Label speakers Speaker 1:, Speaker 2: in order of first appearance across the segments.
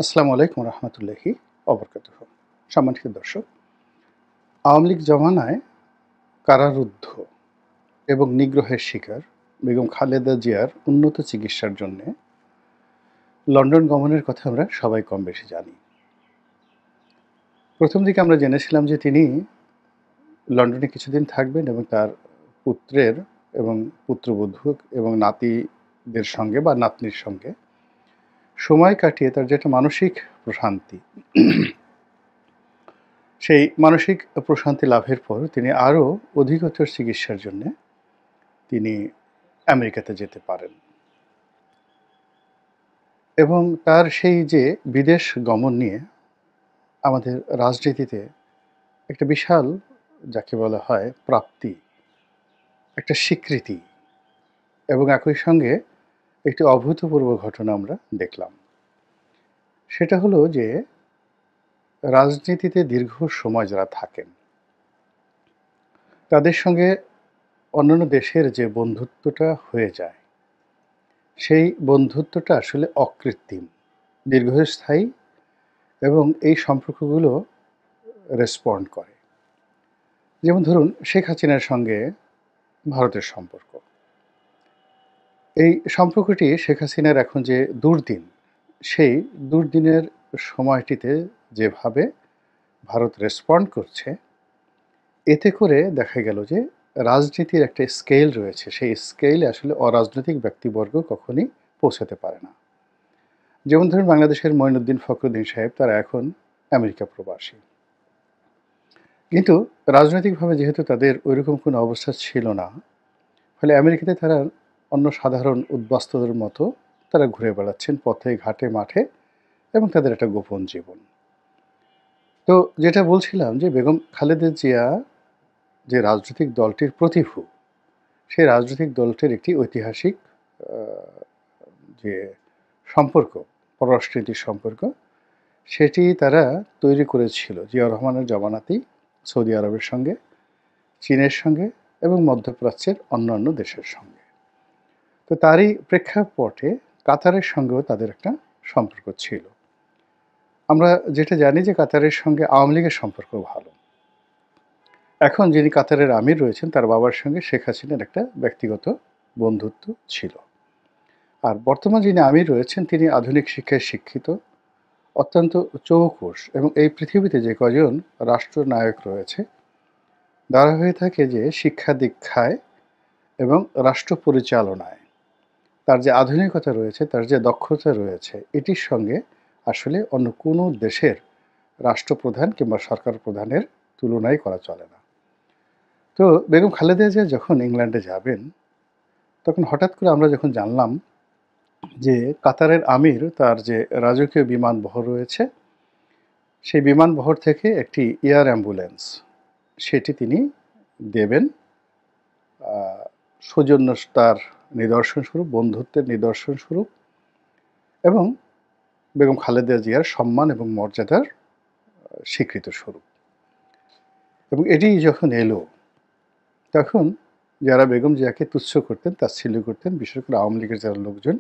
Speaker 1: আসসালামু আলাইকুম রহমতুল্লাহি অবরকাতুহ। সম্মানিত দর্শক, আওয়ামী লীগ জমানায় কারারুদ্ধ এবং নিগ্রহের শিকার বেগম খালেদা জিয়ার উন্নত চিকিৎসার জন্যে লন্ডন গমনের কথা আমরা সবাই কম বেশি জানি। প্রথম দিকে আমরা জেনেছিলাম যে তিনি লন্ডনে কিছুদিন থাকবেন এবং তার পুত্রের এবং পুত্রবধূ এবং নাতিদের সঙ্গে বা নাতনির সঙ্গে সময় কাটিয়ে তার যেটা মানসিক প্রশান্তি, সেই মানসিক প্রশান্তি লাভের পর তিনি আরও অধিকতর চিকিৎসার জন্যে তিনি আমেরিকাতে যেতে পারেন এবং তার সেই যে বিদেশ গমন নিয়ে আমাদের রাজনীতিতে একটা বিশাল, যাকে বলা হয় প্রাপ্তি, একটা স্বীকৃতি এবং একই সঙ্গে একটি অভূতপূর্ব ঘটনা আমরা দেখলাম। সেটা হলো যে রাজনীতিতে দীর্ঘ সময় যারা থাকেন তাদের সঙ্গে অন্যান্য দেশের যে বন্ধুত্বটা হয়ে যায়, সেই বন্ধুত্বটা আসলে অকৃত্রিম, দীর্ঘস্থায়ী এবং এই সম্পর্কগুলো রেসপন্ড করে। যেমন ধরুন শেখ হাসিনার সঙ্গে ভারতের সম্পর্ক। এই সম্পর্কটি শেখ হাসিনার এখন যে দুর্দিন, সেই দুর্দিনের সময়টিতে যেভাবে ভারত রেসপন্ড করছে, এতে করে দেখা গেল যে রাজনীতির একটা স্কেল রয়েছে, সেই স্কেলে আসলে অরাজনৈতিক ব্যক্তিবর্গ কখনই পৌঁছাতে পারে না। যেমন ধরুন বাংলাদেশের মঈনুদ্দিন ফখরুদ্দিন সাহেব, তারা এখন আমেরিকা প্রবাসী, কিন্তু রাজনৈতিকভাবে যেহেতু তাদের ওইরকম কোনো অবস্থা ছিল না, ফলে আমেরিকাতে তারা অন্য সাধারণ উদ্বাস্তুদের মতো তারা ঘুরে বেড়াচ্ছেন পথে ঘাটে মাঠে এবং তাদের একটা গোপন জীবন। তো যেটা বলছিলাম যে বেগম খালেদা জিয়া যে রাজনৈতিক দলটির প্রতিভূ, সেই রাজনৈতিক দলটির একটি ঐতিহাসিক যে সম্পর্ক, পররাষ্ট্রনীতির সম্পর্ক, সেটি তারা তৈরি করেছিল জিয়াউর রহমানের জমানাতেই সৌদি আরবের সঙ্গে, চীনের সঙ্গে এবং মধ্যপ্রাচ্যের অন্যান্য দেশের সঙ্গে। তো তারই প্রেক্ষাপটে কাতারের সঙ্গেও তাদের একটা সম্পর্ক ছিল। আমরা যেটা জানি যে কাতারের সঙ্গে আওয়ামী লীগের সম্পর্ক ভালো। এখন যিনি কাতারের আমির রয়েছেন, তার বাবার সঙ্গে শেখ হাসিনার একটা ব্যক্তিগত বন্ধুত্ব ছিল। আর বর্তমান যিনি আমির রয়েছেন, তিনি আধুনিক শিক্ষায় শিক্ষিত, অত্যন্ত চৌকুষ এবং এই পৃথিবীতে যে কজন রাষ্ট্রনায়ক রয়েছে, ধরা হয়ে থাকে যে শিক্ষা দীক্ষায় এবং রাষ্ট্র পরিচালনায় তার যে আধুনিকতা রয়েছে, তার যে দক্ষতা রয়েছে, এটির সঙ্গে আসলে অন্য কোনো দেশের রাষ্ট্রপ্রধান কিংবা সরকার প্রধানের তুলনাই করা চলে না। তো বেগম খালেদা জিয়া যখন ইংল্যান্ডে যাবেন, তখন হঠাৎ করে আমরা যখন জানলাম যে কাতারের আমির তার যে রাজকীয় বিমানবহর রয়েছে, সেই বিমানবহর থেকে একটি এয়ার অ্যাম্বুলেন্স সেটি তিনি দেবেন সৌজন্যতার নিদর্শনস্বরূপ, বন্ধুত্বের নিদর্শনস্বরূপ এবং বেগম খালেদা জিয়ার সম্মান এবং মর্যাদার স্বীকৃত স্বরূপ। এবং এটি যখন এলো, তখন যারা বেগম জিয়াকে তুচ্ছ করতেন, তাচ্ছিল্য করতেন, বিশেষ করে আওয়ামী লীগের যারা লোকজন,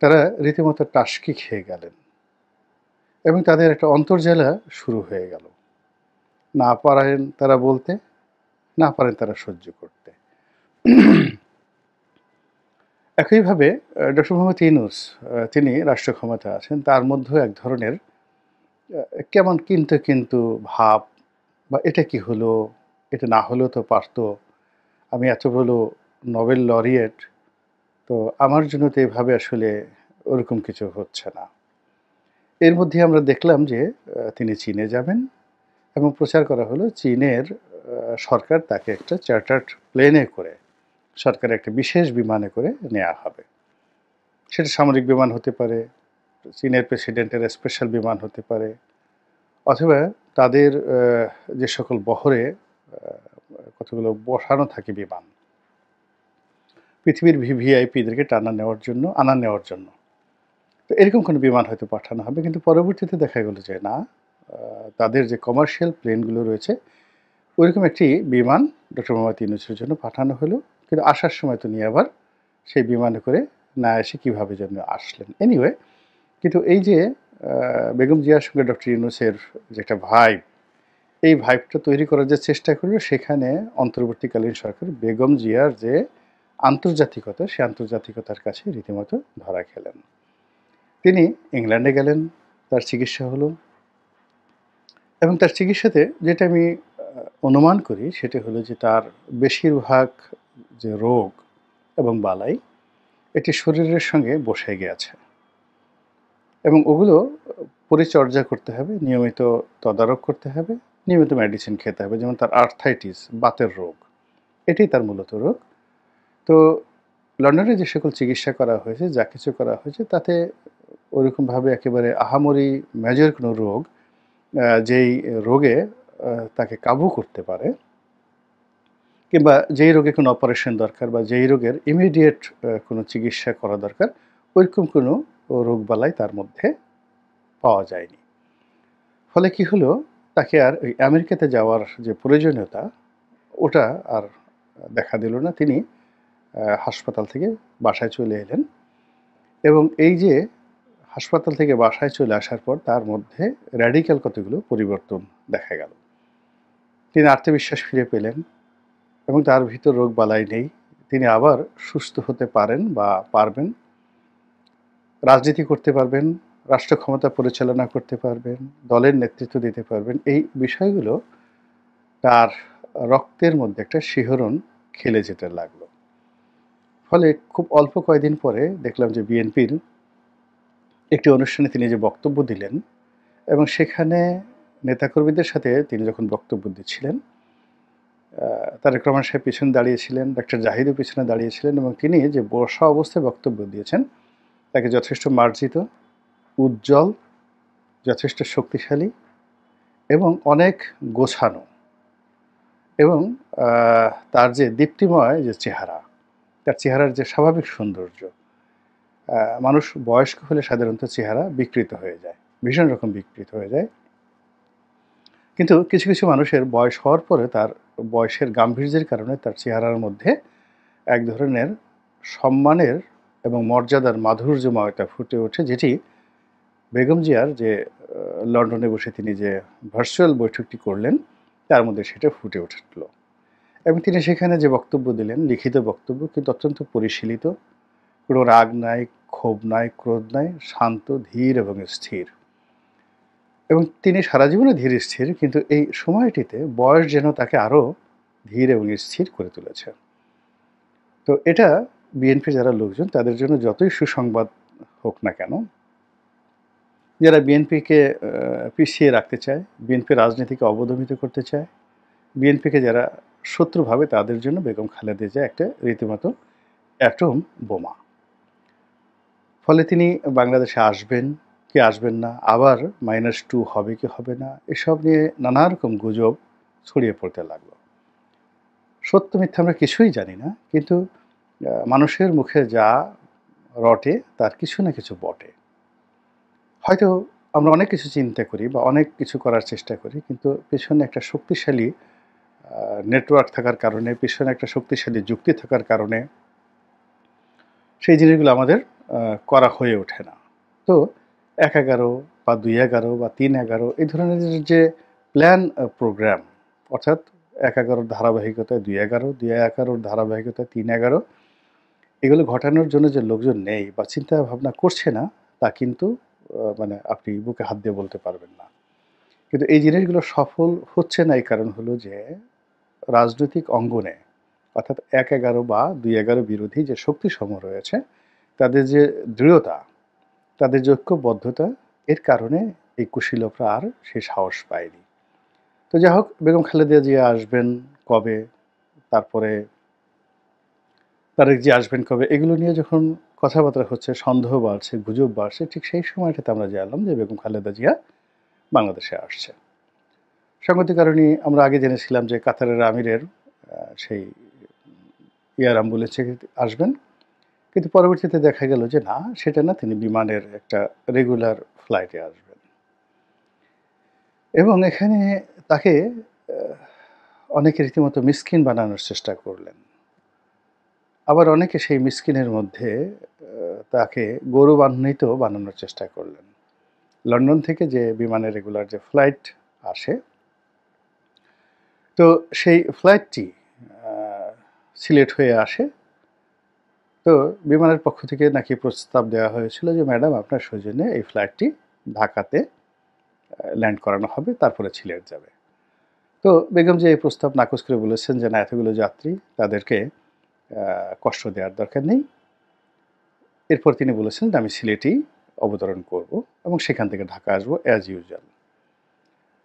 Speaker 1: তারা রীতিমতো টাসকি খেয়ে গেলেন এবং তাদের একটা অন্তর্জ্বালা শুরু হয়ে গেল। না পারেন তারা বলতে, না পারেন তারা সহ্য করতে। একইভাবে ডক্টর মোহাম্মদ ইউনূস, তিনি রাষ্ট্র ক্ষমতায় আছেন, তার মধ্যেও এক ধরনের কেমন কিন্তু কিন্তু ভাব, বা এটা কি হলো, এটা না হলেও তো পারতো, আমি এত বড় নোবেল লরিয়েট, তো আমার জন্য তো এভাবে আসলে ওরকম কিছু হচ্ছে না। এর মধ্যে আমরা দেখলাম যে তিনি চীনে যাবেন এবং প্রচার করা হলো চীনের সরকার তাকে একটা চার্টার্ড প্লেনে করে, সরকারের একটা বিশেষ বিমানে করে নেওয়া হবে। সেটা সামরিক বিমান হতে পারে, চীনের প্রেসিডেন্টের স্পেশাল বিমান হতে পারে, অথবা তাদের যে সকল বহরে কতগুলো বসানো থাকে বিমান, পৃথিবীর ভিভিআইপিদেরকে আনা নেওয়ার জন্য। তো এরকম কোনো বিমান হয়তো পাঠানো হবে, কিন্তু পরবর্তীতে দেখা গেল যে না, তাদের যে কমার্শিয়াল প্লেনগুলো রয়েছে, ওইরকম একটি বিমান ডক্টর মোহাম্মদ ইউনূসের জন্য পাঠানো হলো, কিন্তু আসার সময় তো নিয়ে আবার সেই বিমানে করে না এসে কীভাবে যেন আসলেন। এনিওয়ে, কিন্তু এই যে বেগম জিয়ার সঙ্গে ডক্টর ইউনূসের যে একটা ভাইব, এই ভাইবটা তৈরি করার যে চেষ্টা করল, সেখানে অন্তর্বর্তীকালীন সরকার বেগম জিয়ার যে আন্তর্জাতিকতা, সেই আন্তর্জাতিকতার কাছে রীতিমতো ধরা খেলেন। তিনি ইংল্যান্ডে গেলেন, তার চিকিৎসা হলো, এবং তার চিকিৎসাতে যেটা আমি অনুমান করি সেটা হলো যে তার বেশিরভাগ যে রোগ এবং বালাই এটি শরীরের সঙ্গে বসে গিয়েছে, এবং ওগুলো পরিচর্যা করতে হবে, নিয়মিত তদারক করতে হবে, নিয়মিত মেডিসিন খেতে হবে। যেমন তার আর্থাইটিস, বাতের রোগ, এটাই তার মূলত রোগ। তো লন্ডনে যে সকল চিকিৎসা করা হয়েছে, যা কিছু করা হয়েছে, তাতে ওরকমভাবে একেবারে আহামরি মেজর কোনো রোগ, যেই রোগে তাকে কাবু করতে পারে, কিংবা যেই রোগে কোনো অপারেশন দরকার বা যেই রোগের ইমিডিয়েট কোনো চিকিৎসা করা দরকার, ওইরকম কোনো রোগবালাই তার মধ্যে পাওয়া যায়নি। ফলে কি হলো, তাকে আর ওই আমেরিকাতে যাওয়ার যে প্রয়োজনীয়তা, ওটা আর দেখা দিল না। তিনি হাসপাতাল থেকে বাসায় চলে এলেন, এবং এই যে হাসপাতাল থেকে বাসায় চলে আসার পর তার মধ্যে র্যাডিক্যাল কতগুলো পরিবর্তন দেখা গেল। তিনি আত্মবিশ্বাস ফিরে পেলেন, এবং তার ভিতর রোগ বালাই নেই। তিনি আবার সুস্থ হতে পারেন বা পারবেন, রাজনীতি করতে পারবেন, রাষ্ট্র ক্ষমতা পরিচালনা করতে পারবেন, দলের নেতৃত্ব দিতে পারবেন। এই বিষয়গুলো তার রক্তের মধ্যে একটা শিহরণ খেলে যেতে লাগলো। ফলে খুব অল্প কয়েকদিন পরে দেখলাম যে বিএনপির একটি অনুষ্ঠানে তিনি যে বক্তব্য দিলেন, এবং সেখানে নেতাকর্মীদের সাথে তিনি যখন বক্তব্য দিচ্ছিলেন, তারেক রহমান সাহেব পিছনে দাঁড়িয়েছিলেন, ডক্টর জাহিদও পিছনে দাঁড়িয়েছিলেন, এবং তিনি যে বসা অবস্থায় বক্তব্য দিয়েছেন, তাকে যথেষ্ট মার্জিত, উজ্জ্বল, যথেষ্ট শক্তিশালী এবং অনেক গোছানো, এবং তার যে দীপ্তিময় যে চেহারা, তার চেহারার যে স্বাভাবিক সৌন্দর্য, মানুষ বয়স্ক হলে সাধারণত চেহারা বিকৃত হয়ে যায়, ভীষণ রকম বিকৃত হয়ে যায়। কিন্তু কিছু কিছু মানুষের বয়স হওয়ার পরে তার বয়সের গাম্ভীর্যের কারণে তার চেহারার মধ্যে এক ধরনের সম্মানের এবং মর্যাদার মাধুর্যময়তা ফুটে ওঠে, যেটি বেগম জিয়ার যে লন্ডনে বসে তিনি যে ভার্চুয়াল বৈঠকটি করলেন, তার মধ্যে সেটা ফুটে উঠল। এবং তিনি সেখানে যে বক্তব্য দিলেন, লিখিত বক্তব্য, কিন্তু অত্যন্ত পরিশীলিত, কোনো রাগ নাই, ক্ষোভ নাই, ক্রোধ নাই, শান্ত, ধীর এবং স্থির। এবং তিনি সারা জীবনে ধীর স্থির, কিন্তু এই সময়টিতে বয়স যেন তাকে আরও ধীর এবং স্থির করে তুলেছে। তো এটা বিএনপি যারা লোকজন, তাদের জন্য যতই সুসংবাদ হোক না কেন, যারা বিএনপিকে পিছিয়ে রাখতে চায়, বিএনপি রাজনীতিকে অবদমিত করতে চায়, বিএনপিকে যারা শত্রু ভাবে, তাদের জন্য বেগম খালেদা জিয়া একটা রীতিমতো অ্যাটম বোমা। ফলে তিনি বাংলাদেশে আসবেন কি আসবেন না, আবার -2 হবে কি হবে না, এসব নিয়ে নানা রকম গুজব ছড়িয়ে পড়তে লাগলো। সত্য মিথ্যা আমরা কিছুই জানি না, কিন্তু মানুষের মুখে যা রটে তার কিছু না কিছু বটে। হয়তো আমরা অনেক কিছু চিন্তা করি বা অনেক কিছু করার চেষ্টা করি, কিন্তু পেছনে একটা শক্তিশালী নেটওয়ার্ক থাকার কারণে, পেছনে একটা শক্তিশালী যুক্তি থাকার কারণে সেই জিনিসগুলো আমাদের করা হয়ে ওঠে না। তো ১-১১ বা ২-১১ বা ৩-১১ এই ধরনের যে প্ল্যান প্রোগ্রাম, অর্থাৎ ১-১১ ধারাবাহিকতায় ২-১১, ২-১১ ধারাবাহিকতায় ৩-১১, এগুলো ঘটানোর জন্য যে লোকজন নেই বা চিন্তা ভাবনা করছে না, তা কিন্তু মানে আপনি বুকে হাত দিয়ে বলতে পারবেন না। কিন্তু এই জিনিসগুলো সফল হচ্ছে না, এই কারণ হলো যে রাজনৈতিক অঙ্গনে, অর্থাৎ ১-১১ বা ২-১১ বিরোধী যে শক্তিসমূহ রয়েছে, তাদের যে দৃঢ়তা, তাদের যে ঐক্যবদ্ধতা, এর কারণে এই কুশীলভরা আর সেই সাহস পায়নি। তো যাই হোক, বেগম খালেদা জিয়া আসবেন কবে, তারপরে তারেক জিয়া আসবেন কবে, এগুলো নিয়ে যখন কথাবার্তা হচ্ছে, সন্দেহ বাড়ছে, গুজব বাড়ছে, ঠিক সেই সময়টাতে আমরা জানলাম যে বেগম খালেদা জিয়া বাংলাদেশে আসছে। সঙ্গতির কারণে আমরা আগে জেনেছিলাম যে কাতারের আমিরের সেই এয়ার অ্যাম্বুলেন্সে আসবেন, কিন্তু পরবর্তীতে দেখা গেল যে না, সেটা না, তিনি বিমানের একটা রেগুলার ফ্লাইটে আসবেন। এবং এখানে তাকে অনেকে রীতিমতো মিসকিন বানানোর চেষ্টা করলেন, আবার অনেকে সেই মিসকিনের মধ্যে তাকে গৌরবান্বিত বানানোর চেষ্টা করলেন। লন্ডন থেকে যে বিমানে রেগুলার যে ফ্লাইট আসে, তো সেই ফ্লাইটটি সিলেট হয়ে আসে। তো বিমানের পক্ষ থেকে নাকি প্রস্তাব দেওয়া হয়েছিল যে ম্যাডাম আপনার সৌজন্যে এই ফ্লাইটটি ঢাকাতে ল্যান্ড করানো হবে, তারপরে সিলেট যাবে। তো বেগম যে এই প্রস্তাব নাকচ করে বলেছেন যে না, এতগুলো যাত্রী, তাদেরকে কষ্ট দেওয়ার দরকার নেই। এরপর তিনি বলেছেন যে আমি সিলেটেই অবতরণ করব এবং সেখান থেকে ঢাকা আসবো অ্যাজ ইউজুয়াল।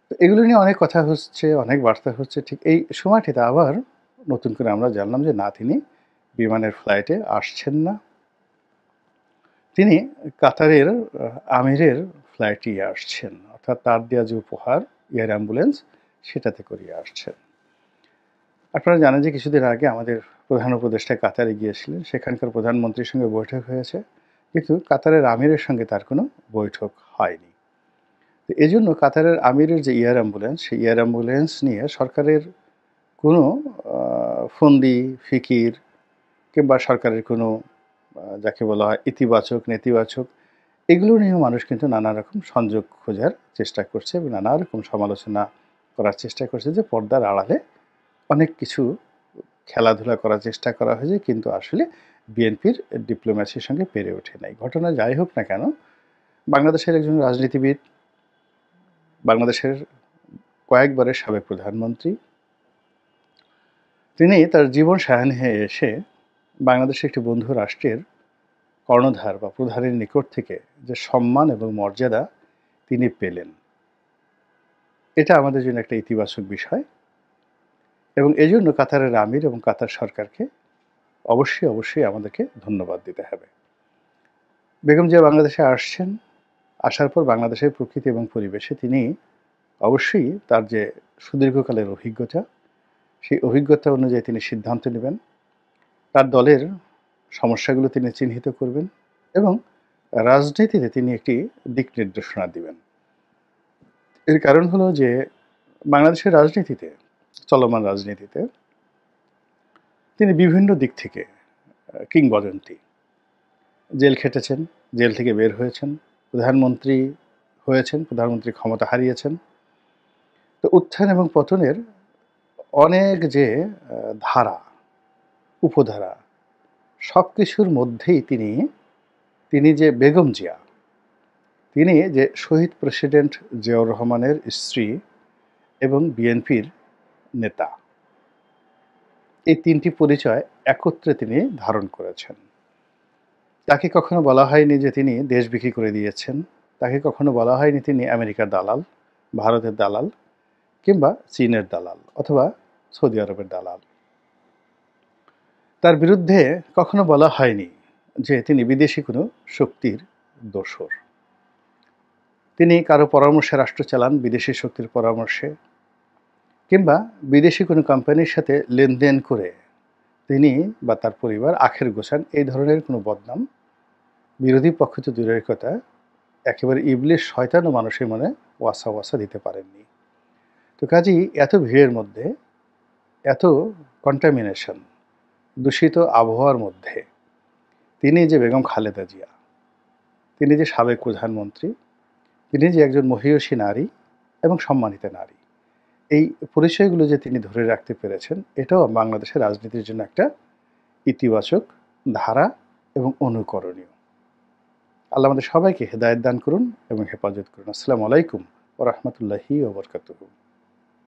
Speaker 1: তো এগুলো নিয়ে অনেক কথা হচ্ছে, অনেক বার্তা হচ্ছে। ঠিক এই সময়টিতে আবার নতুন করে আমরা জানলাম যে না, তিনি বিমানের ফ্লাইটে আসছেন না, তিনি কাতারের আমিরের ফ্লাইটে আসছেন, অর্থাৎ তার দেওয়া যে উপহার এয়ার অ্যাম্বুলেন্স, সেটাতে করিয়ে আসছেন। আপনারা জানেন যে কিছুদিন আগে আমাদের প্রধান উপদেষ্টা কাতারে গিয়েছিলেন, সেখানকার প্রধানমন্ত্রীর সঙ্গে বৈঠক হয়েছে, কিন্তু কাতারের আমিরের সঙ্গে তার কোনো বৈঠক হয়নি। তো এই জন্য কাতারের আমিরের যে এয়ার অ্যাম্বুলেন্স, সেই এয়ার অ্যাম্বুলেন্স নিয়ে সরকারের কোনো ফন্দি ফিকির কিংবা সরকারের কোনো যাকে বলা হয় ইতিবাচক নেতিবাচক, এগুলো নিয়েও মানুষ কিন্তু নানা রকম সংযোগ খোঁজার চেষ্টা করছে এবং নানা রকম সমালোচনা করার চেষ্টা করছে যে পর্দার আড়ালে অনেক কিছু খেলাধুলা করার চেষ্টা করা হয়েছে, কিন্তু আসলে বিএনপির ডিপ্লোম্যাসির সঙ্গে পেরে ওঠে নাই। ঘটনা যাই হোক না কেন, বাংলাদেশের একজন রাজনীতিবিদ, বাংলাদেশের কয়েকবারের সাবেক প্রধানমন্ত্রী, তিনি তার জীবন সায়াহ্নে এসে বাংলাদেশের একটি বন্ধু রাষ্ট্রের কর্ণধার বা প্রধানের নিকট থেকে যে সম্মান এবং মর্যাদা তিনি পেলেন, এটা আমাদের জন্য একটা ইতিবাচক বিষয় এবং এজন্য কাতারের আমির এবং কাতার সরকারকে অবশ্যই আমাদেরকে ধন্যবাদ দিতে হবে। বেগম জিয়া বাংলাদেশে আসছেন, আসার পর বাংলাদেশের প্রকৃতি এবং পরিবেশে তিনি অবশ্যই তার যে সুদীর্ঘকালের অভিজ্ঞতা, সেই অভিজ্ঞতা অনুযায়ী তিনি সিদ্ধান্ত নেবেন, তার দলের সমস্যাগুলো তিনি চিহ্নিত করবেন এবং রাজনীতিতে তিনি একটি দিক নির্দেশনা দিবেন। এর কারণ হলো যে বাংলাদেশের রাজনীতিতে, চলমান রাজনীতিতে তিনি বিভিন্ন দিক থেকে কিংবদন্তি। জেল খেটেছেন, জেল থেকে বের হয়েছেন, প্রধানমন্ত্রী হয়েছেন, প্রধানমন্ত্রী ক্ষমতা হারিয়েছেন। তো উত্থান এবং পতনের অনেক যে ধারা, উপধারা, সব কিছুর মধ্যেই তিনি যে বেগম জিয়া, তিনি যে শহীদ প্রেসিডেন্ট জিয়াউর রহমানের স্ত্রী এবং বিএনপির নেতা, এই তিনটি পরিচয় একত্রে তিনি ধারণ করেছেন। তাকে কখনো বলা হয়নি যে তিনি দেশ বিক্রি করে দিয়েছেন, তাকে কখনো বলা হয়নি তিনি আমেরিকার দালাল, ভারতের দালাল কিংবা চীনের দালাল অথবা সৌদি আরবের দালাল। তার বিরুদ্ধে কখনো বলা হয়নি যে তিনি বিদেশি কোনো শক্তির দোসর। তিনি কারো পরামর্শে রাষ্ট্র চালান, বিদেশি শক্তির পরামর্শে, কিংবা বিদেশি কোনো কোম্পানির সাথে লেনদেন করে তিনি বা তার পরিবার আখের গোছান, এই ধরনের কোনো বদনাম বিরোধী পক্ষ তো দূরের কথা, একেবারে ইবলিশ শয়তানও মানুষের মনে ওয়াসা দিতে পারেননি। তো কাজেই এত ভিড়ের মধ্যে, এত কন্টামিনেশন, দূষিত আবহাওয়ার মধ্যে তিনি যে বেগম খালেদা জিয়া, তিনি যে সাবেক প্রধানমন্ত্রী, তিনি যে একজন মহিয়সী নারী এবং সম্মানিত নারী, এই পরিচয়গুলো যে তিনি ধরে রাখতে পেরেছেন, এটাও বাংলাদেশের রাজনীতির জন্য একটা ইতিবাচক ধারা এবং অনুকরণীয়। আল্লাহ আমাদের সবাইকে হেদায়েত দান করুন এবং হেফাজত করুন। আসসালামু আলাইকুম ওয়া রাহমাতুল্লাহি ওয়া বারাকাতুহু।